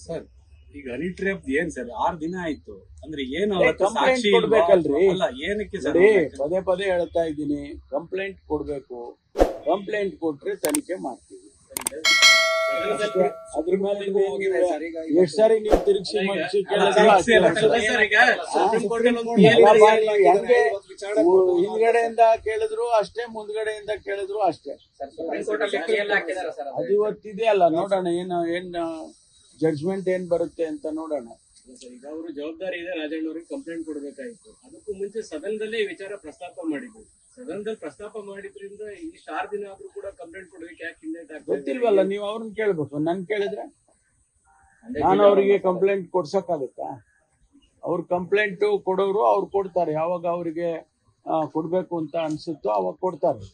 Sir ಈಗ honey trap ಏನ್ sir 6 ದಿನ ಆಯ್ತು ಅಂದ್ರೆ ಏನು ಕಂಪ್ಲೇಂಟ್ ಕೊಡ್ಬೇಕಲ್ರಿ. ಅಲ್ಲ ಏನಕ್ಕೆ ಸರ್ ಪದೇ ಪದೇ ಹೇಳ್ತಾ ಇದ್ದೀನಿ, ಕಂಪ್ಲೇಂಟ್ ಕೊಡ್ಬೇಕು. ಕಂಪ್ಲೇಂಟ್ ಕೊಟ್ರೆ ತನಿಖೆ ಮಾಡ್ತೀವಿ. ಅದ್ರ ಮೇಲೆ ಎಷ್ಟು ಸಾರಿ ನೀವು ತಿರುಗಿಸಿ ಮಗಿಸಿ ಹಿಂದ್ಗಡೆಯಿಂದ ಕೇಳಿದ್ರು ಅಷ್ಟೇ, ಮುಂದ್ಗಡೆಯಿಂದ ಕೇಳಿದ್ರು ಅಷ್ಟೇ. ಅದು ಇವತ್ತಿದೆ ಅಲ್ಲ, ನೋಡೋಣ ಏನ್ ಜಡ್ಜ್ಮೆಂಟ್ ಏನ್ ಬರುತ್ತೆ ಅಂತ ನೋಡೋಣ. ಈಗ ಅವರು ಜವಾಬ್ದಾರಿ ಇದೆ, ರಾಜಣ್ಣ ಅವರಿಗೆ ಕಂಪ್ಲೇಂಟ್ ಕೊಡ್ಬೇಕಾಯ್ತು. ಅದಕ್ಕೂ ಮುಂಚೆ ಸದನದಲ್ಲೇ ಈ ವಿಚಾರ ಪ್ರಸ್ತಾಪ ಮಾಡಿದ್ರು. ಸದನದಲ್ಲಿ ಪ್ರಸ್ತಾಪ ಮಾಡಿದ್ರಿಂದ ಇಷ್ಟು 6 ದಿನ ಆದ್ರೂ ಕೂಡ ಕಂಪ್ಲೇಂಟ್ ಕೊಡೋದಕ್ಕೆ ಯಾಕೆ ಹಿಂದೆ ಗೊತ್ತಿಲ್ವಲ್ಲ, ನೀವು ಅವ್ರನ್ನ ಕೇಳ್ಬೇಕು. ನನ್ ಕೇಳಿದ್ರೆ ನಾನು ಅವರಿಗೆ ಕಂಪ್ಲೇಂಟ್ ಕೊಡ್ಸಕ್ಕಾಗತ್ತಾ? ಅವ್ರ ಕಂಪ್ಲೇಂಟ್ ಕೊಡೋರು ಅವ್ರು ಕೊಡ್ತಾರೆ. ಯಾವಾಗ ಅವರಿಗೆ ಕೊಡ್ಬೇಕು ಅಂತ ಅನ್ಸುತ್ತೋ ಅವಾಗ ಕೊಡ್ತಾರೆ.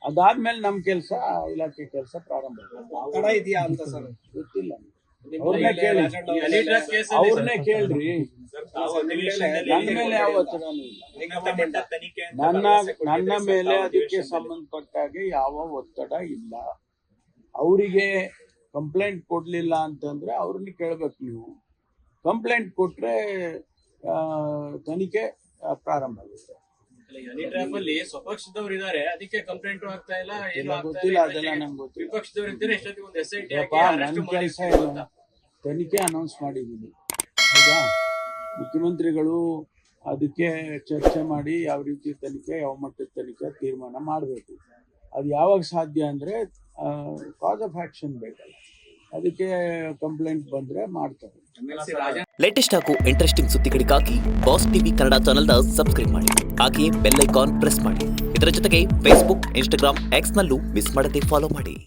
ಅದಾದ್ಮೇಲೆ ನಮ್ ಕೆಲ್ಸ, ಇಲಾಖೆ ಕೆಲಸ ಪ್ರಾರಂಭ ಇದೆಯಾ ಅಂತ ಸರ್ ಗೊತ್ತಿಲ್ಲ. ಅವ್ರನ್ನೇ ಕೇಳಿ, ಅವ್ರನ್ನೇ ಕೇಳ್ರಿ. ನನ್ನ ಮೇಲೆ ಯಾವ ಒತ್ತಡನೂ ಇಲ್ಲ. ನನ್ನ ಮೇಲೆ ಅದಕ್ಕೆ ಸಂಬಂಧಪಟ್ಟಾಗೆ ಯಾವ ಒತ್ತಡ ಇಲ್ಲ. ಅವರಿಗೆ ಕಂಪ್ಲೇಂಟ್ ಕೊಡ್ಲಿಲ್ಲ ಅಂತಂದ್ರೆ ಅವ್ರನ್ನ ಕೇಳ್ಬೇಕು. ನೀವು ಕಂಪ್ಲೇಂಟ್ ಕೊಟ್ರೆ ತನಿಖೆ ಪ್ರಾರಂಭ ಆಗುತ್ತೆ. ಸ್ವಪಕ್ಷದವ್ರು ಇದಾರೆ, ಅದಕ್ಕೆ ಕಂಪ್ಲೇಂಟ್ ಆಗ್ತಾ ಇಲ್ಲ. ಗೊತ್ತಿಲ್ಲ, ಅದೆಲ್ಲ ನಂಗೆ ಗೊತ್ತಿಲ್ಲ. ವಿಪಕ್ಷದವ್ರು ಇದ್ದಾರೆ, ಎಷ್ಟೊತ್ತಿಗೆ ಒಂದು SIT ನನ್ನ ಕೆಲಸ ಏನು, ತನಿಖೆ ಅನೌನ್ಸ್ ಮಾಡಿದ್ದೀನಿ. ಹೌದಾ, ಮುಖ್ಯಮಂತ್ರಿಗಳು ಅದಕ್ಕೆ ಚರ್ಚೆ ಮಾಡಿ ಯಾವ ರೀತಿ ತನಿಖೆ, ಯಾವ ಮಟ್ಟದ ತನಿಖೆ ತೀರ್ಮಾನ ಮಾಡಬೇಕು. ಅದು ಯಾವಾಗ ಸಾಧ್ಯ ಅಂದ್ರೆ ಕಾಸ್ ಆಫ್ ಆಕ್ಷನ್ ಬೇಕಲ್ಲ, ಅದಕ್ಕೆ ಕಂಪ್ಲೇಂಟ್ ಬಂದ್ರೆ ಮಾಡ್ತಾರೆ. ಲೇಟೆಸ್ಟ್ ಹಾಗೂ ಇಂಟ್ರೆಸ್ಟಿಂಗ್ ಸುದ್ದಿಗಳಿಗಾಗಿ ಬಾಸ್ ಟಿವಿ ಕನ್ನಡ ಚಾನೆಲ್ನ ಸಬ್ಸ್ಕ್ರೈಬ್ ಮಾಡಿ. ಹಾಗೆಯೇ ಬೆಲ್ ಐಕಾನ್ ಪ್ರೆಸ್ ಮಾಡಿ. ಇದರ ಜೊತೆಗೆ ಫೇಸ್ಬುಕ್, ಇನ್ಸ್ಟಾಗ್ರಾಮ್, ಎಕ್ಸ್ ನಲ್ಲೂ ಮಿಸ್ ಮಾಡದೆ ಫಾಲೋ ಮಾಡಿ.